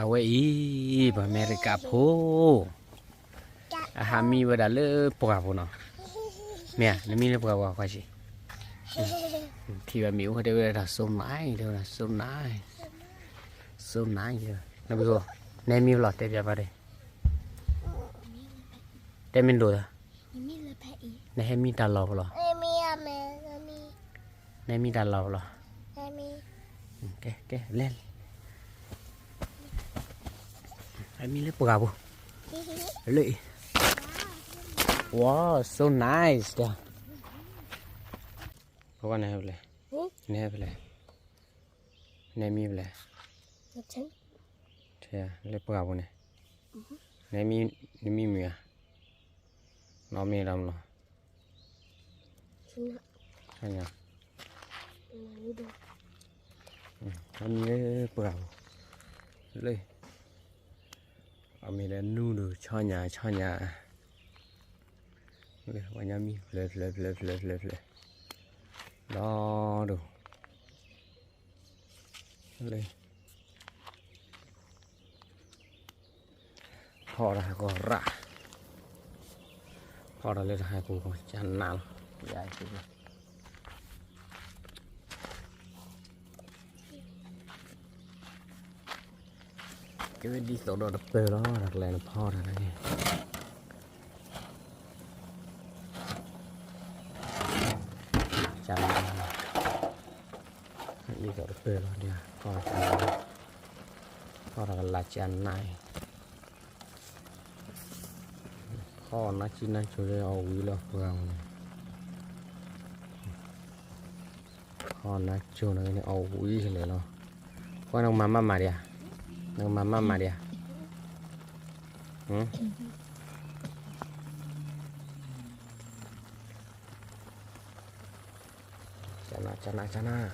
เอาไว้อีบอเมริกาโพอาหารมีเวลาเลิกปกติเนาะเนี่ยนี่มีเลิกปกติว่าสิที่ว่ามิวเขาเดี๋ยวเราส่งนายเดี๋ยวเราส่งนายเดี๋ยวนั่นเป็นก็เนี่ยมิวหลอดเต็มไปเลยเต็มมินดูอ่ะเนี่ยให้มีตาหลอกหรอเนี่ยมีตาหลอกหรอแกเล่นให้มีเลิกปกติเลยว้าว so nice จ้ะเพราะว่าเนี่ยเป็นไรเนี่ยเป็นไรเนี่ยมีเป็นไรใช่เล็บปากบนเนี่ยเนี่ยมีมือน้องมีดำหรอใช่ยังอันนี้เล็บปากเลยเอามีแล้วนู่นดูช่อหญ้าเลยวันนี้มีเลยรอดูเลยพอละก็ระพอละเลยให้กูจันนานใหญ่สุดเลยcái đi số đồ đập tơ đó đặt lại là pho rồi đây chạm đi số đập tơ đó đi pho là chạm này pho nó chỉ nên chơi ao quý lo vào pho nó chơi nó cái ao quý này lo qua đâu mà đi à nâng mama dia chana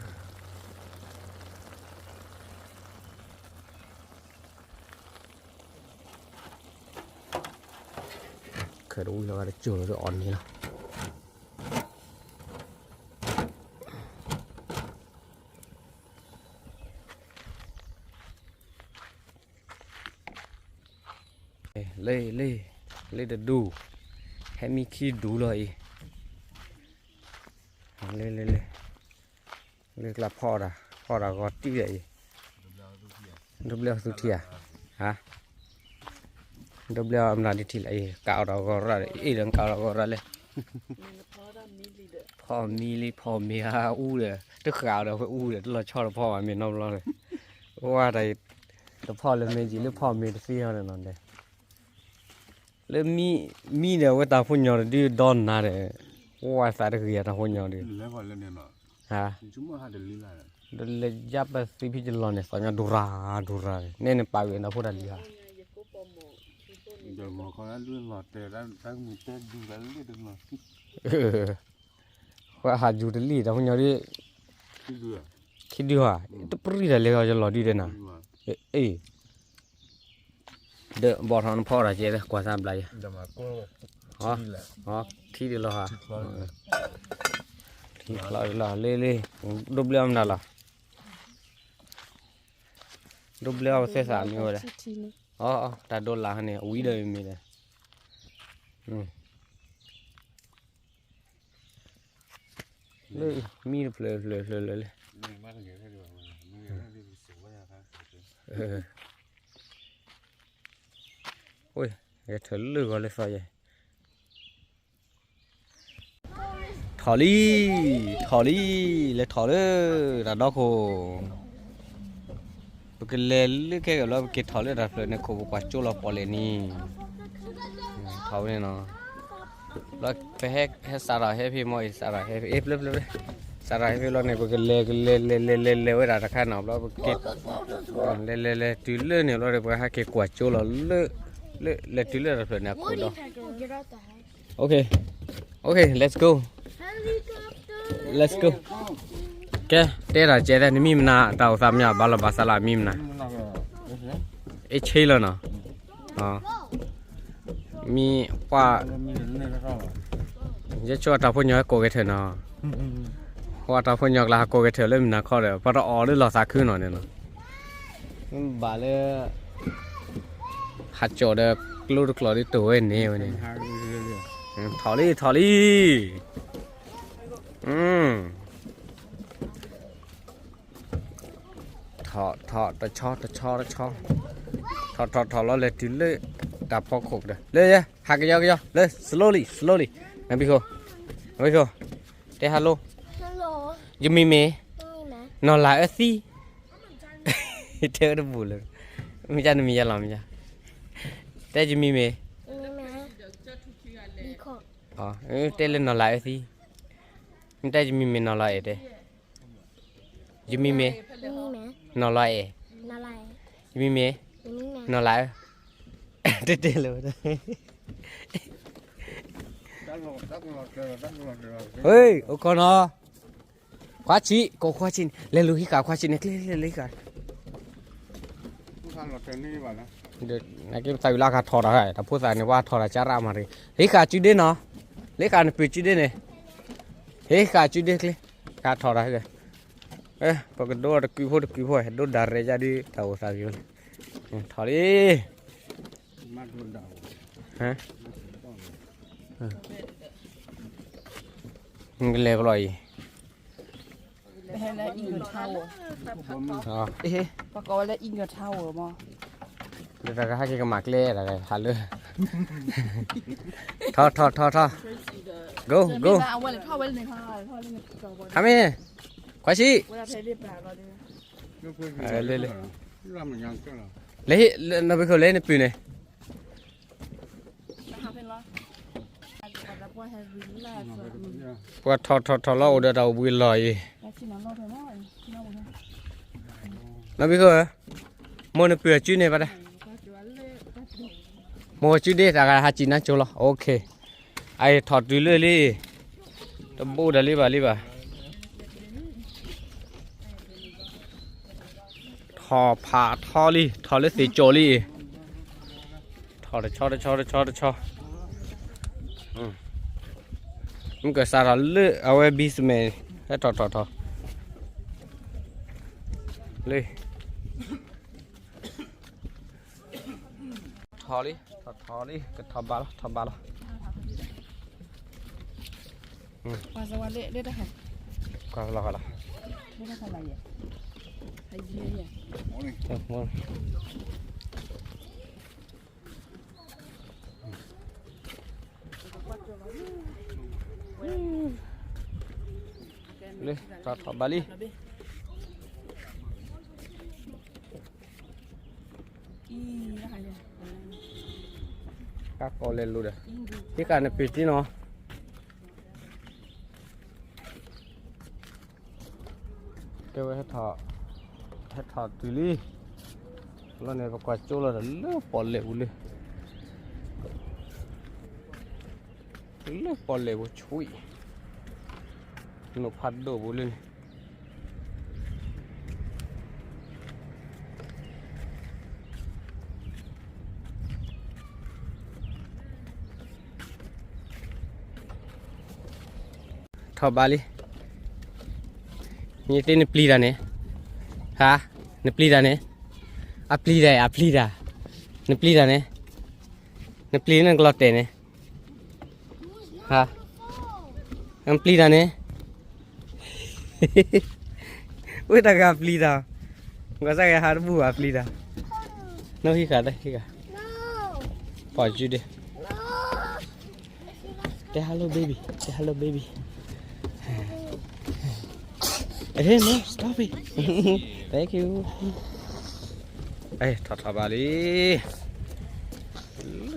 khởi đủ rồi đã chưa rồi on đi nào lê được đủ hay mi khi đủ rồi lê là pho ra gót tí vậy đâm leo tu thìa hả đâm leo làm đi thì lại cạo đầu gót ra đấy đừng cạo đầu gót ra lên pho mi ha u rồi tức cạo đầu phải u rồi là cho là pho miền nông lo rồi qua đây là pho lên mấy gì là pho mi được phi hơn rồi đâyเลยมีเดี๋ยวว่าตาพุ่งยอดดีดอนน่ะเด้ว่าสาระคือตาพุ่งยอดดิแล้วก็เล่นเนี่ยเนาะฮะจุ่มหาเดลิล่ะเดลจับสิพี่จะลองเนี่ยสัญญาดูราเนี่ยปากเองนะพูดอะไรอ่ะเดี๋ยวหมอเขาแล้วเรื่องหลอดแต่ตั้งมือเต้นดูแล้วเรื่องเนาะว่าหาจูดลี่ตาพุ่งยอดดิคิดดูอ่ะตัวปรีดเลยเขาจะหลอดดีเด้น่ะเอ้เด้อบอทอนพ่อละเจ๊กว่า3ปลายเดี๋ยวมาก็อ๋อที่เดียวเหรอฮะที่ละเล่ดูเบลมน่ะล่ะดูเบลเอาเสีย3อยู่เลยอ๋อตาโดนละเนี่ยอุ้ยเด้มีเลยเลยมีเลยโอ้ยเดี๋ยวเธอลือกันเลยไฟถอลี่เลยถอเลยระดับโคบุกเล่ลึกแค่กับเราบุกถอเลยระดับเลยเนี่ยโคบุกว่าจูเราพอเลยนี่ถอเนี่ยเนาะแล้วไปให้สาระให้พี่มอยสาระให้เอฟเลยสาระให้พี่เราเนี่ยบุกเล่ไว้ระดับข้างนอกแล้วบุกเล่ตื่นเล่เนี่ยเราเลยบุกให้เกี่ยวกับจูเราlet you let us now cool okay let's go ke te ra che da ni mi na ta sa mya ba la ba sa la mi na e chei lo na ha mi pa je cho ta pho nya ko ke the na ho ta pho nya la ko ke the le mi na kho de pa ro o le lo sa khun no ne no ba le หัดโจเด็กลูกกลอดที่ตัวนี่วันนี้ถอลี่ถอตะชอถอแล้วเลยถึงเลยดับพอขบเด้อเลยหักยาวเลย slowly นั่นพี่โคเด้ฮัลโหลยูมีเมนอนหลับสิเธอได้บุญเลยไม่ใช่มีอะไรไม่ใช่แต่ยูมีเมอ๋อเต้เล่นนอนหลับสิไม่ได้ยูมีเมนอนหลับเด้ยูมีเมนอนหลับยูมีเมนอนหลับเต้เลยเฮ้ยโอเคเนาะควาชิโกควาชินเล่นลูกฮิกาควาชินเนี่ยเล่นกันเดี๋ยวนักเก็ตใส่เวลาการถอดอะไรแต่พูดใส่เนี่ยว่าถอดจารามาเลยฮิกาจุดเด่นเนาะฮิกาเนี่ยเป็นจุดเด่นเนี่ยฮิกาจุดเด่นเลยการถอดอะไรกันปกติโดนกุยพูดโดนด่าเรจาดีเท่าสาวอยู่ถอดดิฮะมันเล็กเลยให้แล้วอิงเท่าอ๋อปกติแล้วอิงเท่ามั้งเดี๋ยวเราให้กินกับหมากเล่อะไรฮัลโหลทอgo เอาไว้เลยพ่อไว้เลยพ่อทำไมควาชิเวลาใช้เรียบร้อยเลยเลยเราไปเขาเล่นในปีไหนพอทอเราเดี๋ยวเราวิ่งลอยเราไปเขาโมนเปียจุดเนี่ยปะเด้โมจุดเด็ดอะไรหาจีน่าโจละโอเคไอถอดดูเลยตัวบูดอะไรบ้าถอผ่าถอเลยสีโจลี่ถอดชอมันก็สารเลือเอาไว้บีสเมย์ให้ถอดเลยถอลี่ก็ถอดบาละว่าสวัสดีเด็ดได้ค่ะก็รอกันละเด็ดได้ค่ะอะไรอ่ะไอ้เหี้ยเลยถอดบาลีcác con lên luôn rồi cái cả này pít tí nó kêu hết thọ tùy ly lần này vào quạt chỗ là lớp bỏ lệ luôn lớp bỏ lệ của chui nó phát đổ vô lên thọ bali như thế này pli ra nè hả này pli ra nè pli ra này pli ra nè này pli nó lọt nè hả em pli ra nè ui ta gặp pli ra có sao cái hạt bùa pli ra nó hi cả đây hi cả bỏ chú đi say hello baby hey no stop it thank you ê thọ bà đi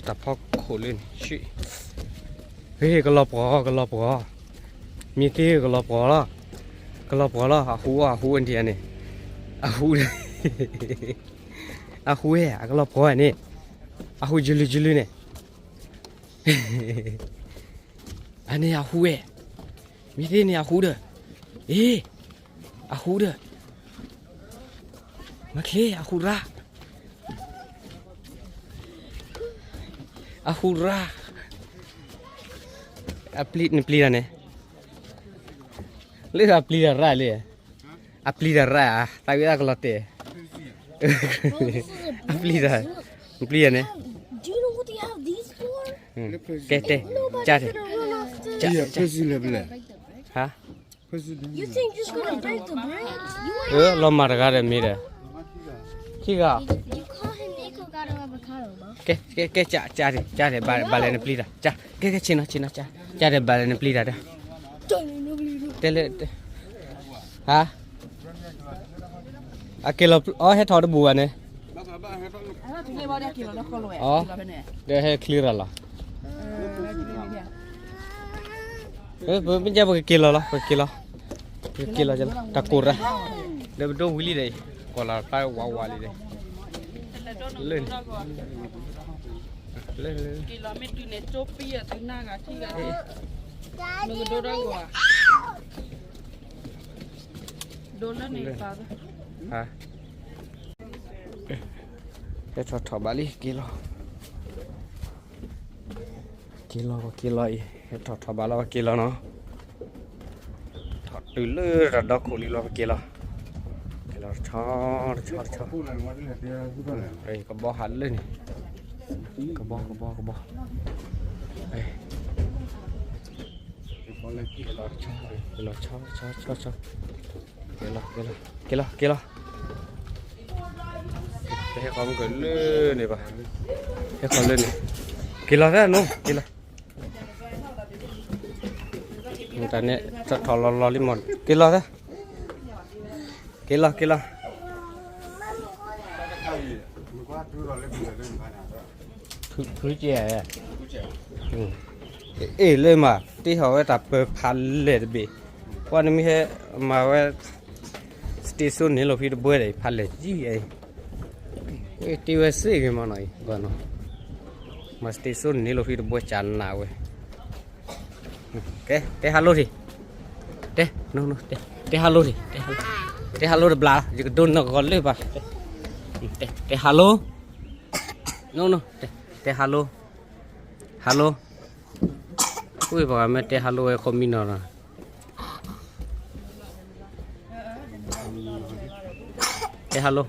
tập phóc khổ lên chị ê cái lọp bò mi tê cái lọp bò đó hú anh chị này hú đây hú hè cái lọp bò này hú julu này anh này hú hè mi tê này hú được ê hú được mà kê hú ra pli này lấy pli ra liền pli ra tại vì là cái lọt a plida plida ne Do you know what they have these for? ke cha de Ja, president bele. ha President. You think you're gonna break the bridge? lo ma ga de me de chi ga You call him Nico got an avocado, bro. ke cha de ba le ne plida cha ke china cha de ba le ne plida de tele ha akelo he thor bu ne de he clear la bây giờ một kilo là cho takut ra để đâu willy đây còn là tay wow wow đi đây lên Kilometer tu net copi ya tu na ngaji kan. Nunggu dorang gua. Dolar ni pa. hả cái thọ bali kilo cái thọ bala kilo nó thọ từ lư ra đó cổ đi lo kilo cho đây có bó hắn lên có bó đây kilo cho kilo cái con cái lư này bà cái con lư này kilo thế nó kilo ta này cho thò lò limon kilo thế kilo thứ chè lên mà tí họ tập phán lệ bị quan mi he mà cái station này là phi bơi đấy phán lệ gì ấy cái tiêu sĩ cái mà nói còn nó mà station này là phi bơi chán nào ấy cái hello thì đây no cái hello thì cái hello là bla chỉ có đôn nó gọi lên bà cái hello no cái hello ui bà mẹ cái hello ấy không min nào cái hello